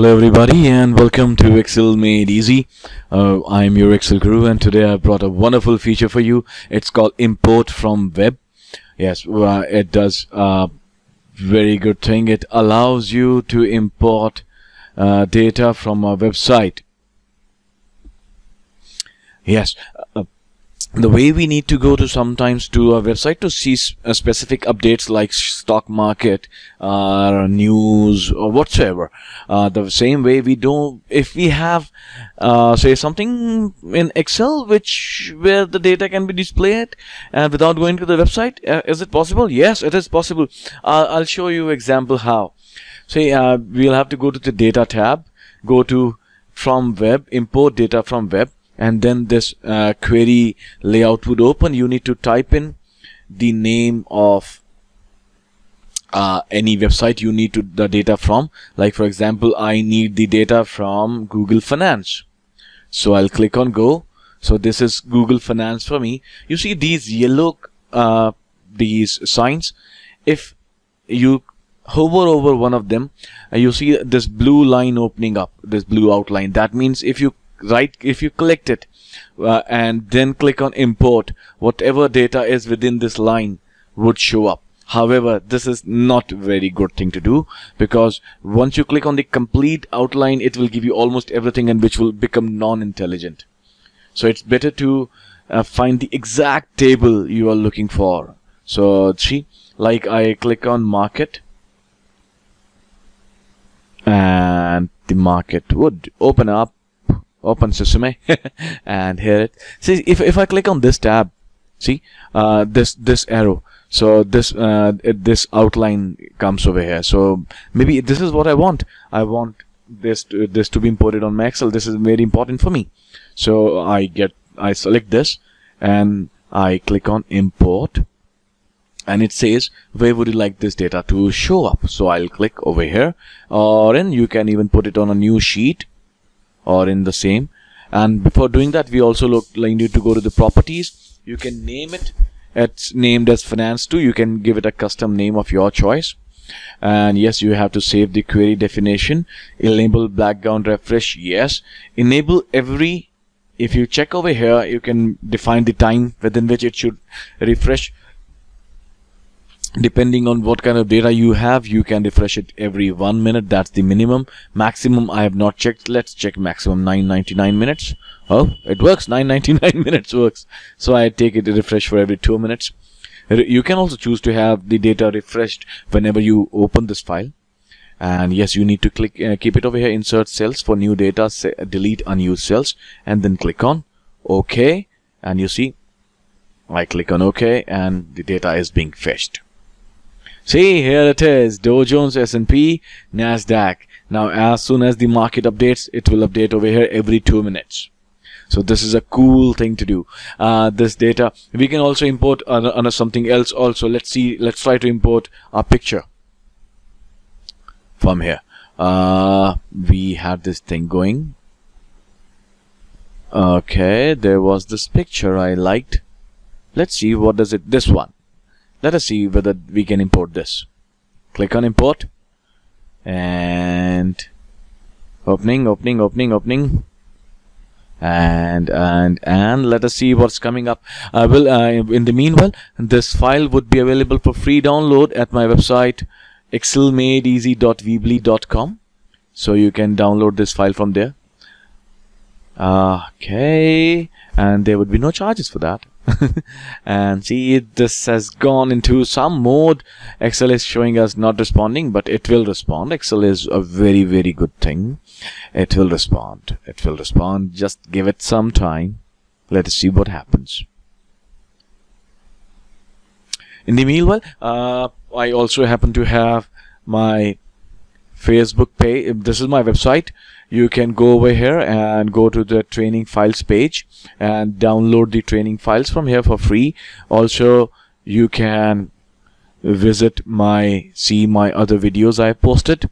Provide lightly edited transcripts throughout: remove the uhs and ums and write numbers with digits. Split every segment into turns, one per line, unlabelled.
Hello everybody and welcome to Excel Made Easy. I'm your Excel guru and today I brought a wonderful feature for you. It's called Import from Web. Yes, it does a very good thing. It allows you to import data from a website. Yes, the way we need to go to sometimes to a website to see specific updates like stock market news or whatsoever, the same way we do if we have say something in Excel where the data can be displayed and without going to the website. Is it possible? Yes, it is possible. I'll show you example how. Say we'll have to go to the data tab, go to from web, import data from web, and then this query layout would open. You need to type in the name of any website you need the data from. Like for example, I need the data from Google Finance. So I'll click on go. So this is Google Finance for me. You see these yellow these signs. If you hover over one of them, you see this blue line opening up, this blue outline. That means if you collect it and then click on import, whatever data is within this line would show up. However, this is not a very good thing to do, because once you click on the complete outline, it will give you almost everything and which will become non-intelligent. So it's better to find the exact table you are looking for. So see, like I click on market and the market would open up. Open sesame and here it. See, if I click on this tab, see this arrow, so this outline comes over here. So maybe this is what I want. I want this to be imported on my Excel. This is very important for me. So I select this and I click on import, and it says where would you like this data to show up. So I'll click over here, or you can even put it on a new sheet or in the same. And before doing that, we also need to go to the properties. You can name it. It's named as finance 2. You can give it a custom name of your choice. And yes, you have to save the query definition. Enable background refresh. Yes. Enable every. If you check over here, you can define the time within which it should refresh. Depending on what kind of data you have, you can refresh it every 1 minute. That's the minimum. Maximum I have not checked. Let's check maximum 999 minutes. Oh, it works. 999 minutes works. So I take it to refresh for every 2 minutes. You can also choose to have the data refreshed whenever you open this file. And yes, you need to click keep it over here, insert cells for new data, delete unused cells, and then click on OK. And you see I click on OK and the data is being fetched. See, here it is, Dow Jones, S&P, Nasdaq. Now as soon as the market updates, it will update over here every 2 minutes. So this is a cool thing to do. This data we can also import on something else also. Let's try to import a picture from here. We had this thing going. Okay, there was this picture I liked. Let's see, what does it, this one. Let us see whether we can import this. Click on import and opening, and let us see what's coming up. In the meanwhile, this file would be available for free download at my website excelmadeeasy.weebly.com. So you can download this file from there. Okay, and there would be no charges for that. And see, this has gone into some mode. Excel is showing us not responding, but it will respond. Excel is a very, very good thing. It will respond. It will respond. Just give it some time. Let us see what happens. In the meanwhile, I also happen to have my Facebook page. This is my website. You can go over here and go to the training files page and download the training files from here for free. Also, you can see my other videos I posted.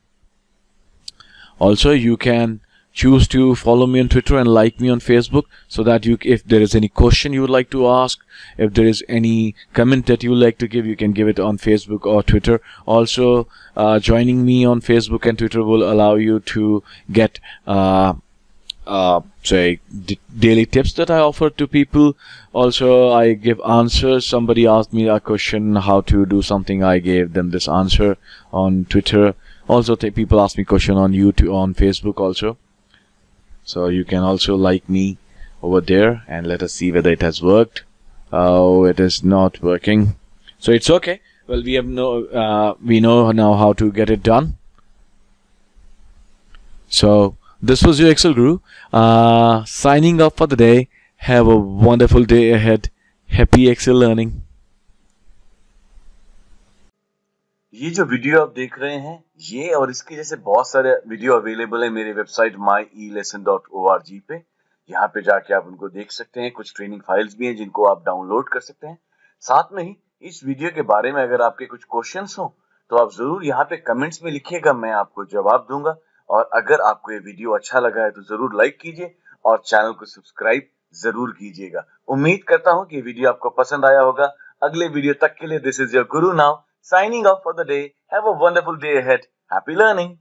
Also, you can choose to follow me on Twitter and like me on Facebook, so that if there is any question you would like to ask, if there is any comment that you would like to give, you can give it on Facebook or Twitter. Also, joining me on Facebook and Twitter will allow you to get say daily tips that I offer to people. Also, I give answers. Somebody asked me a question how to do something, I gave them this answer on Twitter. Also, people ask me question on YouTube, on Facebook also. So you can also like me over there, and let us see whether it has worked. Oh, it is not working. So it's okay. Well, we know now how to get it done. So this was your Excel Guru, signing off for the day. Have a wonderful day ahead. Happy Excel learning.
ये जो video आप देख रहे हैं, ये और इसके जैसे बहुत सारे वीडियो अवेलेबल है मेरे वेबसाइट myelesson.org पे। यहाँ पे जाके आप उनको देख सकते हैं। कुछ ट्रेनिंग फाइल्स भी हैं जिनको आप डाउनलोड कर सकते हैं। साथ में ही इस वीडियो के बारे में अगर आपके कुछ क्वेश्चंस हो तो आप जरूर यहाँ पे कमेंट्स में लिखिएगा, मैं आपको जवाब दूंगा। और अगर आपको ये वीडियो अच्छा लगा है तो जरूर लाइक कीजिए और चैनल को सब्सक्राइब जरूर कीजिएगा। उम्मीद करता हूँ कि वीडियो आपको पसंद आया होगा। अगले वीडियो तक के लिए this is your Guru now, signing off for the day. Have a wonderful day ahead. Happy learning.